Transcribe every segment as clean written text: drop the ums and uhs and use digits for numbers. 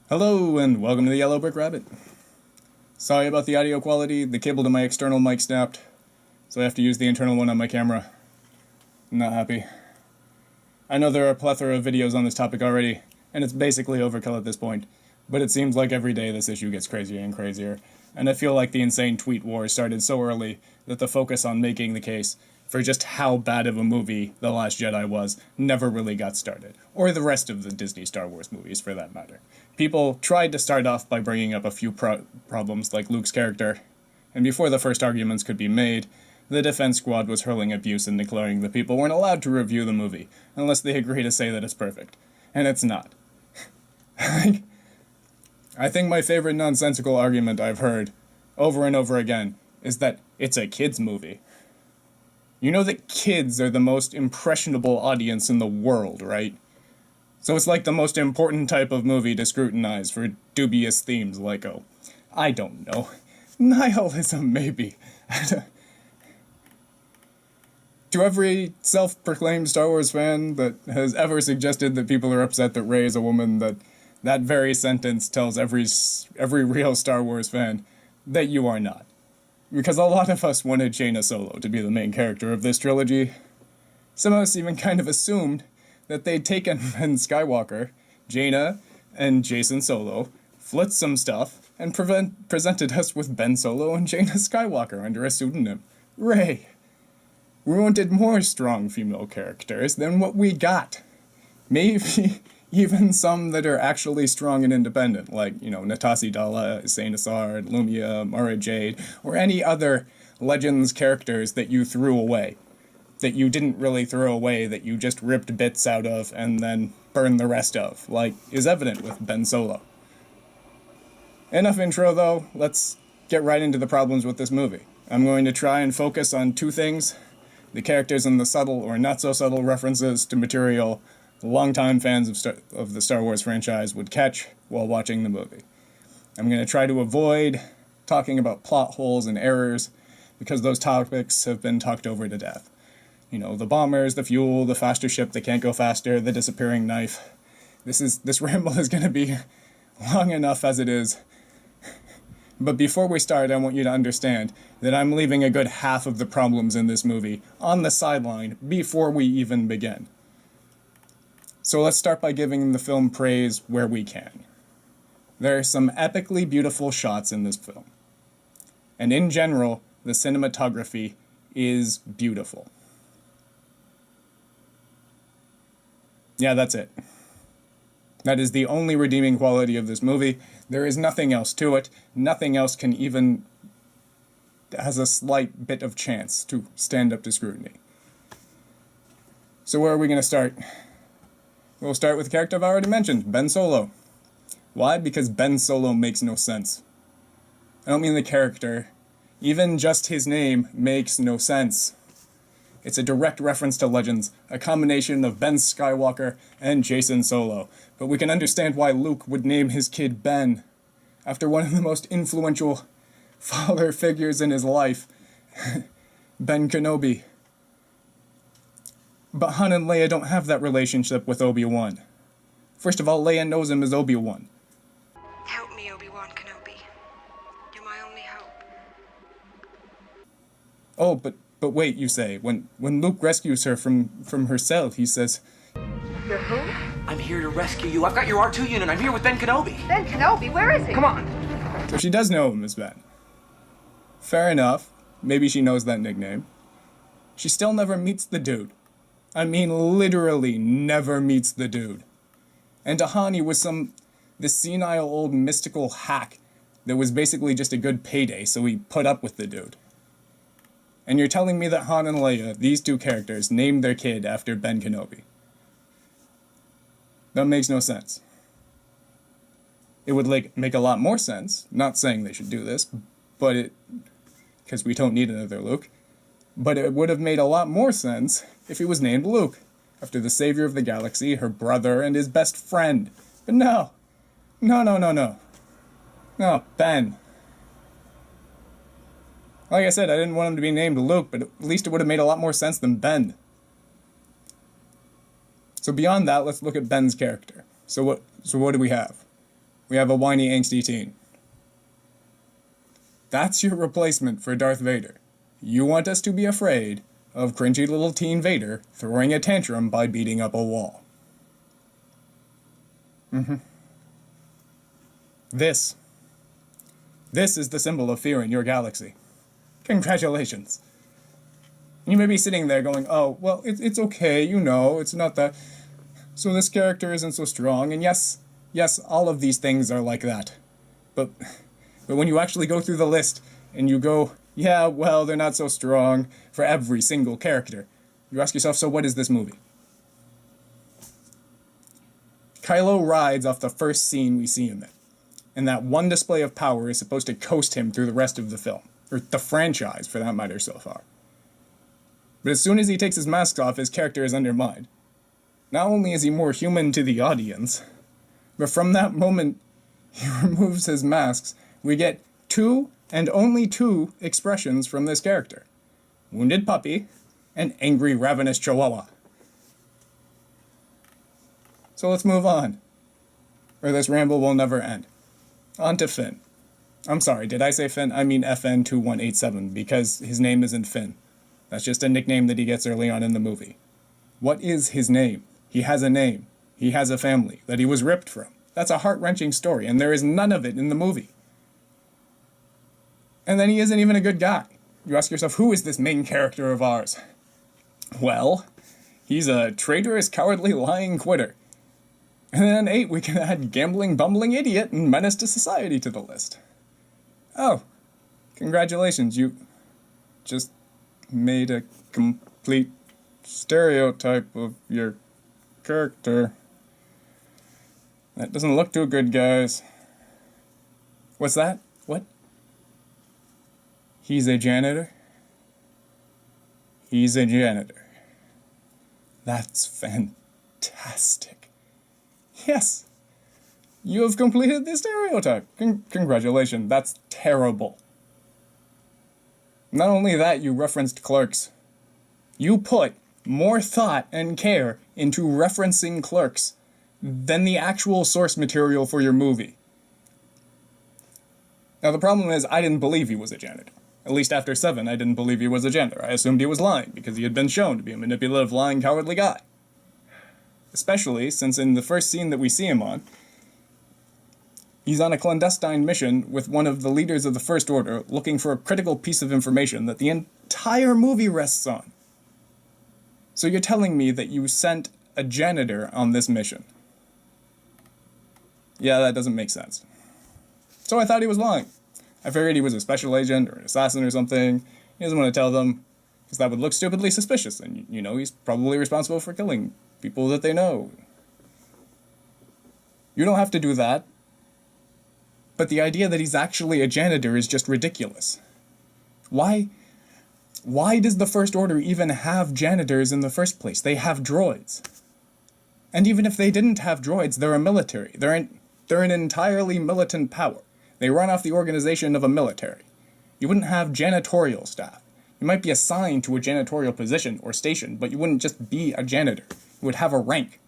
Hello, and welcome to the Yellow Brick Rabbit. Sorry about the audio quality, the cable to my external mic snapped, so I have to use the internal one on my camera. I'm not happy. I know there are a plethora of videos on this topic already, and it's basically overkill at this point, but it seems like every day this issue gets crazier and crazier, and I feel like the insane tweet war started so early that the focus on making the case for just how bad of a movie The Last Jedi was never really got started, or the rest of the Disney Star Wars movies for that matter. People tried to start off by bringing up a few problems like Luke's character, and before the first arguments could be made, the defense squad was hurling abuse and declaring that people weren't allowed to review the movie unless they agree to say that it's perfect. And it's not. I think my favorite nonsensical argument I've heard over and over again is that it's a kids' movie. You know that kids are the most impressionable audience in the world, right? So it's like the most important type of movie to scrutinize for dubious themes like, oh, I don't know, nihilism maybe. To every self-proclaimed Star Wars fan that has ever suggested that people are upset that Rey is a woman, that very sentence tells every real Star Wars fan that you are not. Because a lot of us wanted Jaina Solo to be the main character of this trilogy. Some of us even kind of assumed that they'd taken Ben Skywalker, Jaina, and Jason Solo, flipped some stuff, and presented us with Ben Solo and Jaina Skywalker under a pseudonym, Rey. We wanted more strong female characters than what we got. Maybe even some that are actually strong and independent, like, Natasi Dala, Sain Asard, Lumia, Mara Jade, or any other Legends characters that you threw away. That you didn't really throw away, that you just ripped bits out of and then burned the rest of, like is evident with Ben Solo. Enough intro though, let's get right into the problems with this movie. I'm going to try and focus on two things: the characters and the subtle or not so subtle references to material longtime fans of the Star Wars franchise would catch while watching the movie. I'm going to try to avoid talking about plot holes and errors, because those topics have been talked over to death. The bombers, the fuel, the faster ship that can't go faster, the disappearing knife. This ramble is going to be long enough as it is. But before we start, I want you to understand that I'm leaving a good half of the problems in this movie on the sideline before we even begin. So let's start by giving the film praise where we can. There are some epically beautiful shots in this film. And in general, the cinematography is beautiful. Yeah, that's it. That is the only redeeming quality of this movie. There is nothing else to it. Nothing else can even has a slight bit of chance to stand up to scrutiny. So where are we going to start? We'll start with the character I've already mentioned, Ben Solo. Why? Because Ben Solo makes no sense. I don't mean the character. Even just his name makes no sense. It's a direct reference to Legends, a combination of Ben Skywalker and Jason Solo. But we can understand why Luke would name his kid Ben, after one of the most influential father figures in his life, Ben Kenobi. But Han and Leia don't have that relationship with Obi-Wan. First of all, Leia knows him as Obi-Wan. Help me, Obi-Wan Kenobi. You're my only hope. Oh, but wait, you say. When Luke rescues her from her cell, he says, You're who? I'm here to rescue you. I've got your R2 unit. I'm here with Ben Kenobi. Ben Kenobi, where is he? Come on. So she does know him as Ben. Fair enough. Maybe she knows that nickname. She still never meets the dude. I mean, literally never meets the dude. And to Han, he was this senile old mystical hack that was basically just a good payday, so he put up with the dude. And you're telling me that Han and Leia, these two characters, named their kid after Ben Kenobi. That makes no sense. It would make a lot more sense, not saying they should do this, but because we don't need another Luke, but it would have made a lot more sense if he was named Luke, after the savior of the galaxy, her brother, and his best friend. But no. No, Ben. Like I said, I didn't want him to be named Luke, but at least it would have made a lot more sense than Ben. So beyond that, let's look at Ben's character. So what do we have? we have a whiny, angsty teen. That's your replacement for Darth Vader. You want us to be afraid of cringy little teen Vader throwing a tantrum by beating up a wall. This is the symbol of fear in your galaxy. Congratulations. You may be sitting there going, oh, well, it's okay, you know, it's not that. So this character isn't so strong, and yes, all of these things are like that. But when you actually go through the list, and you go, yeah, well, they're not so strong for every single character, you ask yourself, so what is this movie? Kylo rides off the first scene we see him in, and that one display of power is supposed to coast him through the rest of the film, or the franchise, for that matter, so far. But as soon as he takes his mask off, his character is undermined. Not only is he more human to the audience, but from that moment he removes his masks, we get 2 and only 2 expressions from this character. Wounded puppy and angry ravenous chihuahua. So let's move on, or this ramble will never end. On to Finn. I'm sorry, did I say Finn? I mean FN2187, because his name isn't Finn. That's just a nickname that he gets early on in the movie. What is his name? He has a name. He has a family that he was ripped from. That's a heart-wrenching story, and there is none of it in the movie. And then he isn't even a good guy. You ask yourself, who is this main character of ours? Well, he's a traitorous, cowardly, lying quitter. And then in 8, we can add gambling, bumbling idiot and menace to society to the list. Oh, congratulations, you just made a complete stereotype of your character. That doesn't look too good, guys. What's that? What? He's a janitor? He's a janitor. That's fantastic. Yes, you have completed the stereotype. Congratulations, that's terrible. Not only that, you referenced Clerks. You put more thought and care into referencing Clerks than the actual source material for your movie. Now the problem is, I didn't believe he was a janitor. At least after 7, I didn't believe he was a janitor. I assumed he was lying, because he had been shown to be a manipulative, lying, cowardly guy. Especially since in the first scene that we see him on, he's on a clandestine mission with one of the leaders of the First Order looking for a critical piece of information that the entire movie rests on. So you're telling me that you sent a janitor on this mission? Yeah, that doesn't make sense. So I thought he was lying. I figured he was a special agent or an assassin or something. He doesn't want to tell them, because that would look stupidly suspicious, and you know he's probably responsible for killing people that they know. You don't have to do that. But the idea that he's actually a janitor is just ridiculous. Why does the First Order even have janitors in the first place? They have droids. And even if they didn't have droids, they're a military. They're an entirely militant power. They run off the organization of a military. You wouldn't have janitorial staff. You might be assigned to a janitorial position or station, but you wouldn't just be a janitor. You would have a rank.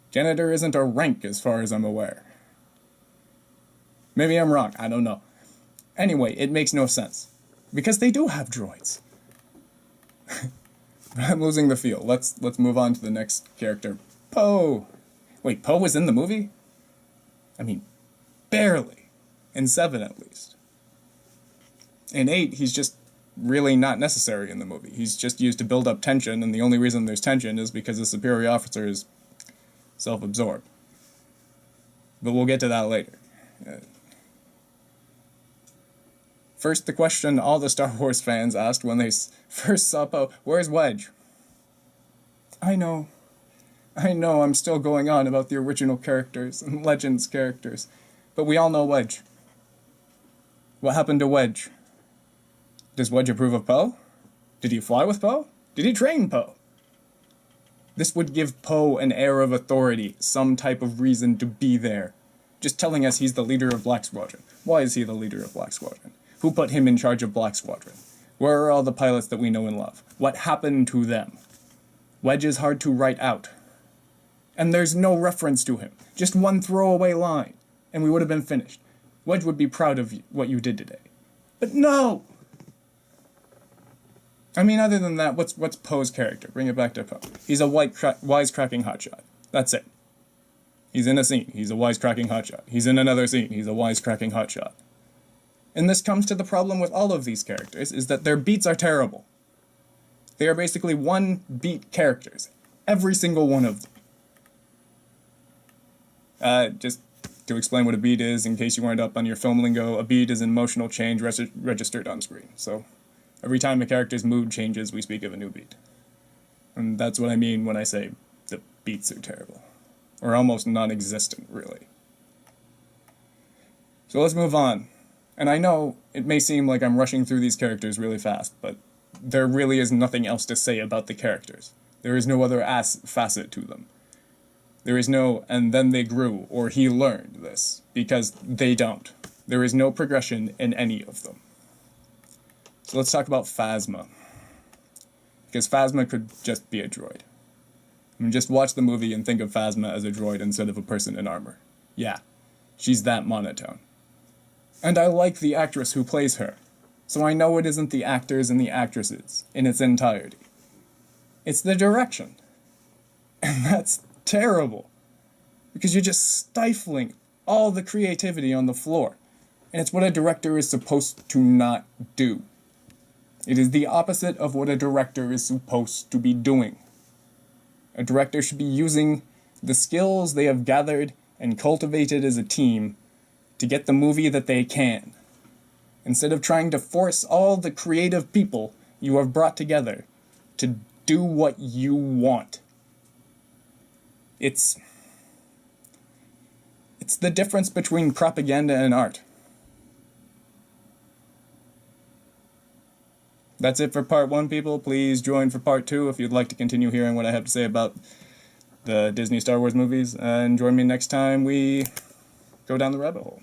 Janitor isn't a rank as far as I'm aware. Maybe I'm wrong, I don't know. Anyway, it makes no sense. Because they do have droids. I'm losing the feel. Let's move on to the next character. Poe. Wait, Poe was in the movie? I mean, barely. In 7, at least. In 8, he's just really not necessary in the movie. He's just used to build up tension, and the only reason there's tension is because the superior officer is self-absorbed. But we'll get to that later. First, the question all the Star Wars fans asked when they first saw Poe, where's Wedge? I know I'm still going on about the original characters and Legends characters, but we all know Wedge. What happened to Wedge? Does Wedge approve of Poe? Did he fly with Poe? Did he train Poe? This would give Poe an air of authority, some type of reason to be there. Just telling us he's the leader of Black Squadron. Why is he the leader of Black Squadron? Who put him in charge of Black Squadron? Where are all the pilots that we know and love? What happened to them? Wedge is hard to write out. And there's no reference to him. Just one throwaway line. and we would have been finished. Wedge would be proud of what you did today. But no! I mean, other than that, what's Poe's character? Bring it back to Poe. He's a wisecracking hotshot. That's it. He's in a scene. He's a wisecracking hotshot. He's in another scene. He's a wisecracking hotshot. And this comes to the problem with all of these characters, is that their beats are terrible. They are basically one-beat characters. Every single one of them. Just to explain what a beat is, in case you weren't up on your film lingo, a beat is an emotional change registered on screen. So every time a character's mood changes, we speak of a new beat. And that's what I mean when I say the beats are terrible. Or almost non-existent, really. So let's move on. And I know it may seem like I'm rushing through these characters really fast, but there really is nothing else to say about the characters. There is no other facet to them. There is no, and then they grew, or he learned this, because they don't. There is no progression in any of them. So let's talk about Phasma. Because Phasma could just be a droid. I mean, just watch the movie and think of Phasma as a droid instead of a person in armor. Yeah, she's that monotone. And I like the actress who plays her, so I know it isn't the actors and the actresses in its entirety. It's the direction. And that's terrible, because you're just stifling all the creativity on the floor. And it's what a director is supposed to not do. It is the opposite of what a director is supposed to be doing. A director should be using the skills they have gathered and cultivated as a team to get the movie that they can, instead of trying to force all the creative people you have brought together to do what you want. It's the difference between propaganda and art. That's it for part 1, people. Please join for part 2 if you'd like to continue hearing what I have to say about the Disney Star Wars movies, and join me next time we go down the rabbit hole.